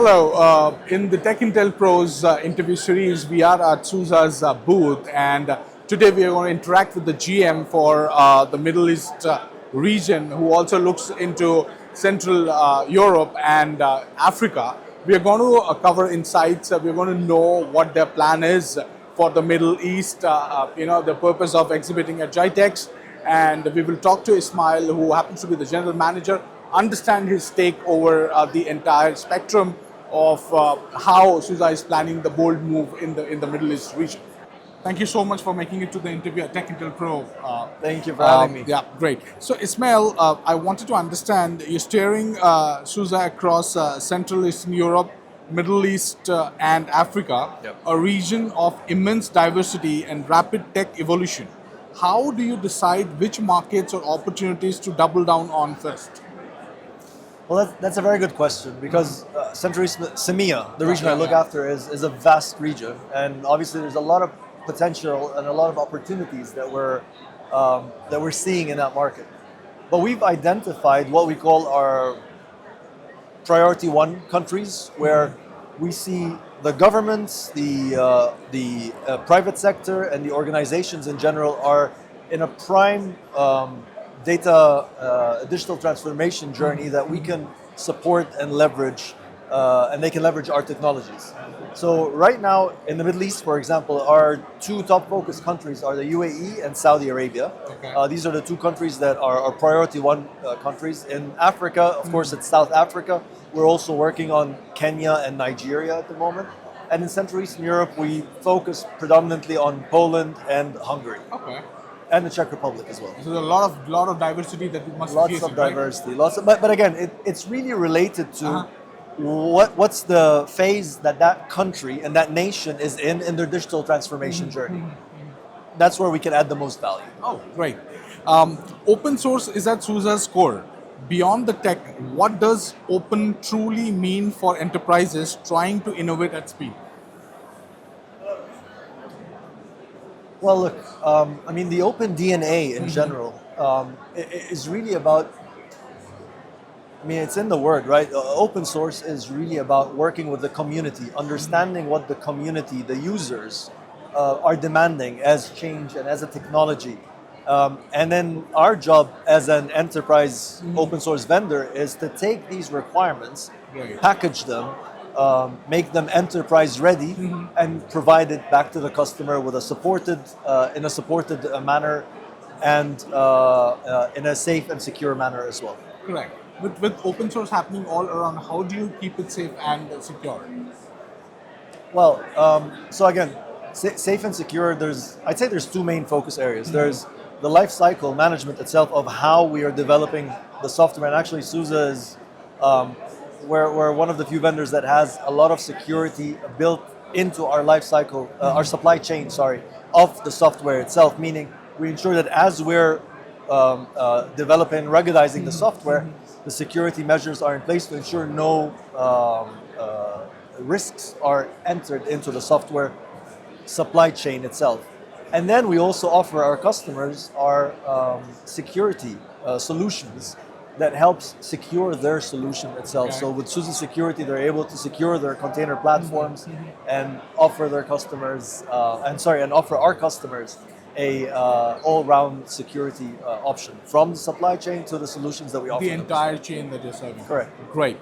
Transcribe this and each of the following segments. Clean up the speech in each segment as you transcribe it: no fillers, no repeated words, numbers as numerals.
Hello. In the Tech Intel Pros interview series, we are at SUSE's booth, and today we are going to interact with the GM for the Middle East region, who also looks into Central Europe and Africa. We are going to cover insights. We are going to know what their plan is for the Middle East. The purpose of exhibiting at GITEX, and we will talk to Ismail, who happens to be the general manager, understand his take over the entire spectrum of how SUSE is planning the bold move in the Middle East region. Thank you so much for making it to the interview at Tech Intel Pro. Thank you for having me. Yeah, great. So Ismail, I wanted to understand, you're steering SUSE across Central Eastern Europe, Middle East and Africa, Yep. a region of immense diversity and rapid tech evolution. How do you decide which markets or opportunities to double down on first? Well, that's a very good question because Central East, CEMEA, the region I look Yeah. after, is a vast region, and obviously there's a lot of potential and a lot of opportunities that we're seeing in that market. But we've identified what we call our priority one countries, where we see the governments, the private sector, and the organizations in general are in a prime digital transformation journey that we can support and leverage, and they can leverage our technologies. So right now in the Middle East, for example, our two top focus countries are the UAE and Saudi Arabia. Okay. These are the two countries that are our priority one countries. In Africa, of course, it's South Africa. We're also working on Kenya and Nigeria at the moment. And in Central Eastern Europe, we focus predominantly on Poland and Hungary. Okay. And the Czech Republic as well. So there's a lot of diversity that we must be Lots facing, of right? diversity, but again, it's really related to Uh-huh. what's the phase that country and that nation is in their digital transformation journey. That's where we can add the most value. Oh, great. Open source is at SUSE's core. Beyond the tech, what does open truly mean for enterprises trying to innovate at speed? Well, look, the open DNA in general is really about. It's in the word, right? Open source is really about working with the community, understanding what the community, the users, are demanding as change and as a technology. And then our job as an enterprise open source vendor is to take these requirements, Right. package them, make them enterprise ready, and provide it back to the customer with in a supported manner, and in a safe and secure manner as well. Correct. With open source happening all around, how do you keep it safe and secure? Well, so again, safe and secure. I'd say there's two main focus areas. There's the life cycle management itself of how we are developing the software, and actually SUSE is we're one of the few vendors that has a lot of security built into our life cycle, our supply chain, of the software itself. Meaning, we ensure that as we're developing, ruggedizing the software, the security measures are in place to ensure no risks are entered into the software supply chain itself. And then we also offer our customers our security solutions that helps secure their solution itself. Okay. So with SUSE Security, they're able to secure their container platforms and offer their customers, and offer our customers a all-round security option from the supply chain to the solutions that we offer. The them. entire chain that you're serving. Correct. Great.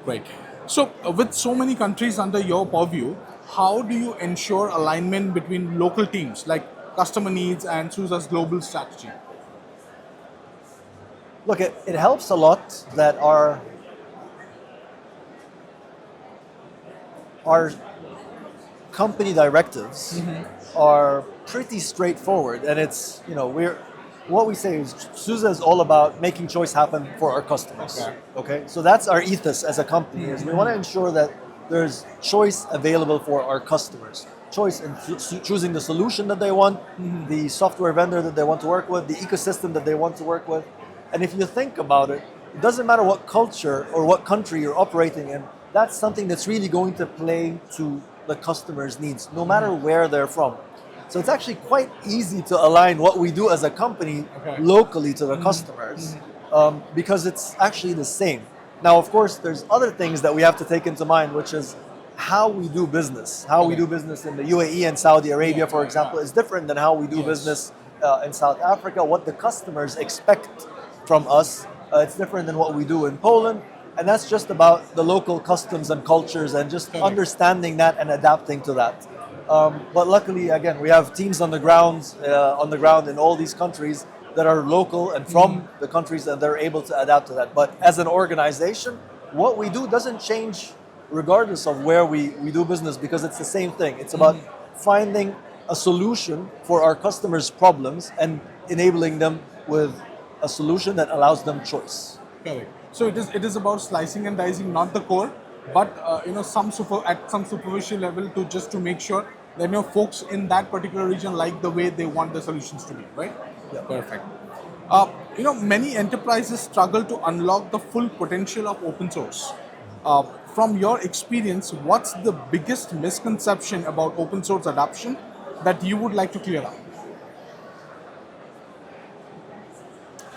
So, with so many countries under your purview, how do you ensure alignment between local teams, like customer needs and SUSE's global strategy? Look, it helps a lot that our company directives are pretty straightforward, and it's what we say is SUSE is all about making choice happen for our customers. Okay, so that's our ethos as a company. Is we want to ensure that there's choice available for our customers. Choice in choosing the solution that they want, the software vendor that they want to work with, the ecosystem that they want to work with. And if you think about it, it doesn't matter what culture or what country you're operating in, that's something that's really going to play to the customer's needs, no matter where they're from. So it's actually quite easy to align what we do as a company locally to the customers, because it's actually the same. Now, of course, there's other things that we have to take into mind, which is how we do business. How we do business in the UAE and Saudi Arabia, for example, is different than how we do business in South Africa. What the customers expect from us, it's different than what we do in Poland. And that's just about the local customs and cultures and just understanding that and adapting to that. But luckily, again, we have teams on the ground in all these countries that are local and from the countries, and they're able to adapt to that. But as an organization, what we do doesn't change regardless of where we do business, because it's the same thing. It's about finding a solution for our customers' problems and enabling them with a solution that allows them choice. Correct. So it is about slicing and dicing, not the core, but at some superficial level to make sure that folks in that particular region like the way they want the solutions to be, right? Yeah. Perfect. Many enterprises struggle to unlock the full potential of open source. From your experience, what's the biggest misconception about open source adoption that you would like to clear up?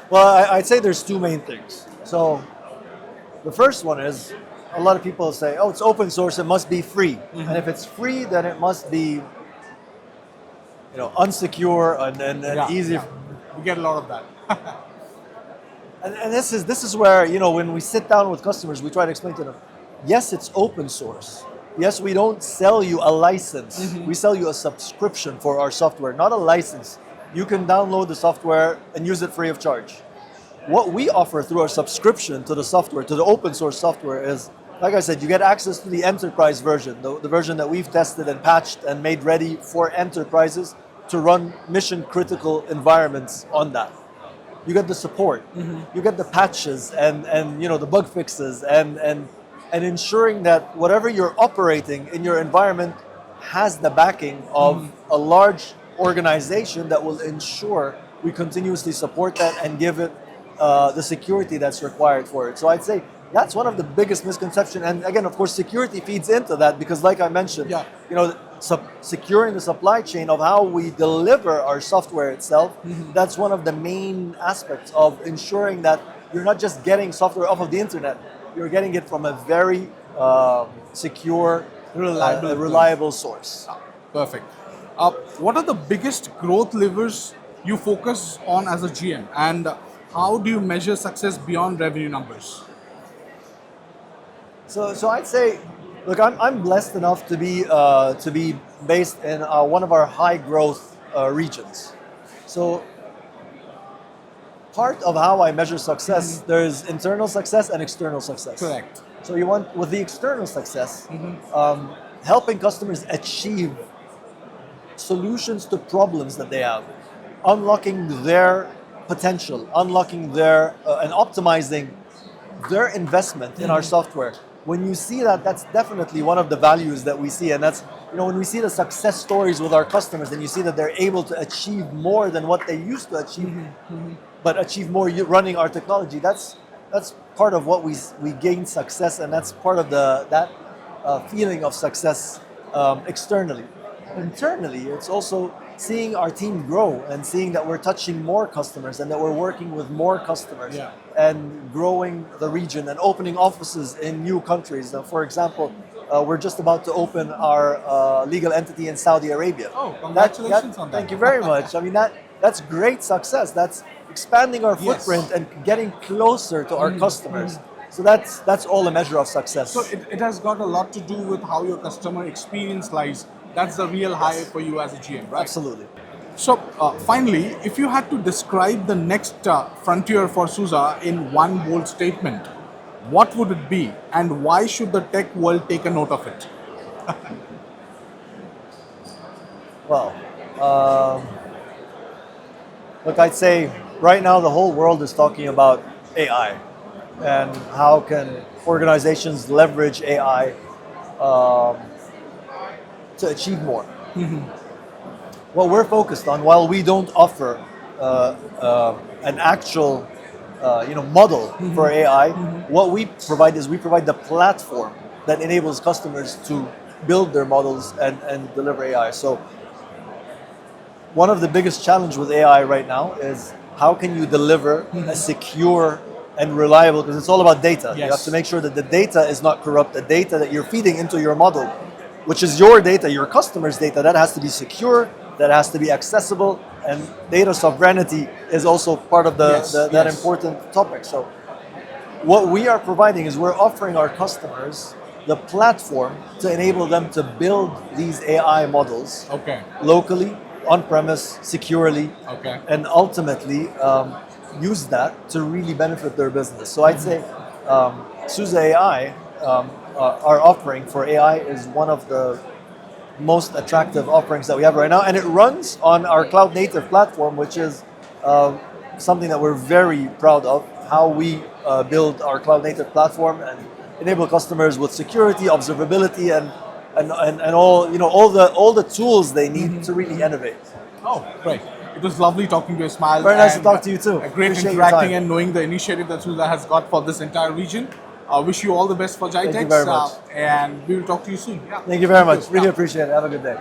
Well, I'd say there's two main things. So the first one is, a lot of people say, oh, it's open source, it must be free. And if it's free, then it must be unsecure and easy. Yeah. We get a lot of that. And this is where, when we sit down with customers, we try to explain to them, yes, it's open source. Yes, we don't sell you a license. We sell you a subscription for our software, not a license. You can download the software and use it free of charge. What we offer through our subscription to the software, to the open source software, is, like I said, you get access to the enterprise version, the version that we've tested and patched and made ready for enterprises to run mission critical environments on that. You get the support, you get the patches and the bug fixes and ensuring that whatever you're operating in your environment has the backing of a large organization that will ensure we continuously support that and give it the security that's required for it. So I'd say that's one of the biggest misconceptions. And again, of course, security feeds into that because, like I mentioned, securing the supply chain of how we deliver our software itself, that's one of the main aspects of ensuring that you're not just getting software off of the internet, you're getting it from a very secure, reliable source. Perfect. What are the biggest growth levers you focus on as a GM, and how do you measure success beyond revenue numbers? So I'd say, look, I'm blessed enough to be based in one of our high growth regions. So part of how I measure success, there's internal success and external success. Correct. So you want, with the external success, helping customers achieve solutions to problems that they have, unlocking their potential, unlocking their and optimizing their investment in our software. When you see that, that's definitely one of the values that we see, and that's when we see the success stories with our customers, and you see that they're able to achieve more than what they used to achieve, but achieve more running our technology. That's part of what we gain success, and that's part of that feeling of success externally. Internally, it's also seeing our team grow and seeing that we're touching more customers and that we're working with more customers and growing the region and opening offices in new countries. For example, we're just about to open our legal entity in Saudi Arabia. Oh, congratulations on that. Thank you very much. I mean, that's great success. That's expanding our footprint and getting closer to our customers. So that's all a measure of success. So it has got a lot to do with how your customer experience lies. That's the real high for you as a GM, right? Absolutely. So finally, if you had to describe the next frontier for SUSE in one bold statement, what would it be, and why should the tech world take a note of it? Well, look, I'd say right now the whole world is talking about AI and how can organizations leverage AI to achieve more. What we're focused on, while we don't offer an actual model for AI, what we provide is we provide the platform that enables customers to build their models and deliver AI. So one of the biggest challenges with AI right now is how can you deliver a secure and reliable, because it's all about data. You Yes. have to make sure that the data is not corrupt. The data that you're feeding into your model, which is your data, your customer's data, that has to be secure, that has to be accessible, and data sovereignty is also part of Yes, that yes. important topic. So what we are providing is we're offering our customers the platform to enable them to build these AI models Okay. locally, on-premise, securely, Okay. and ultimately use that to really benefit their business. So I'd say SUSE AI, our offering for AI is one of the most attractive offerings that we have right now, and it runs on our cloud native platform, which is something that we're very proud of. How we build our cloud native platform and enable customers with security, observability, and all the tools they need to really innovate. Oh, great. It was lovely talking to you, Ismail. Very nice to and talk to you too. A great Appreciate your interacting time. and knowing the initiative that SUSE has got for this entire region. I wish you all the best for GITEX. you very much. And we will talk to you soon. Yeah. Thank you very much. Yeah. Really appreciate it. Have a good day.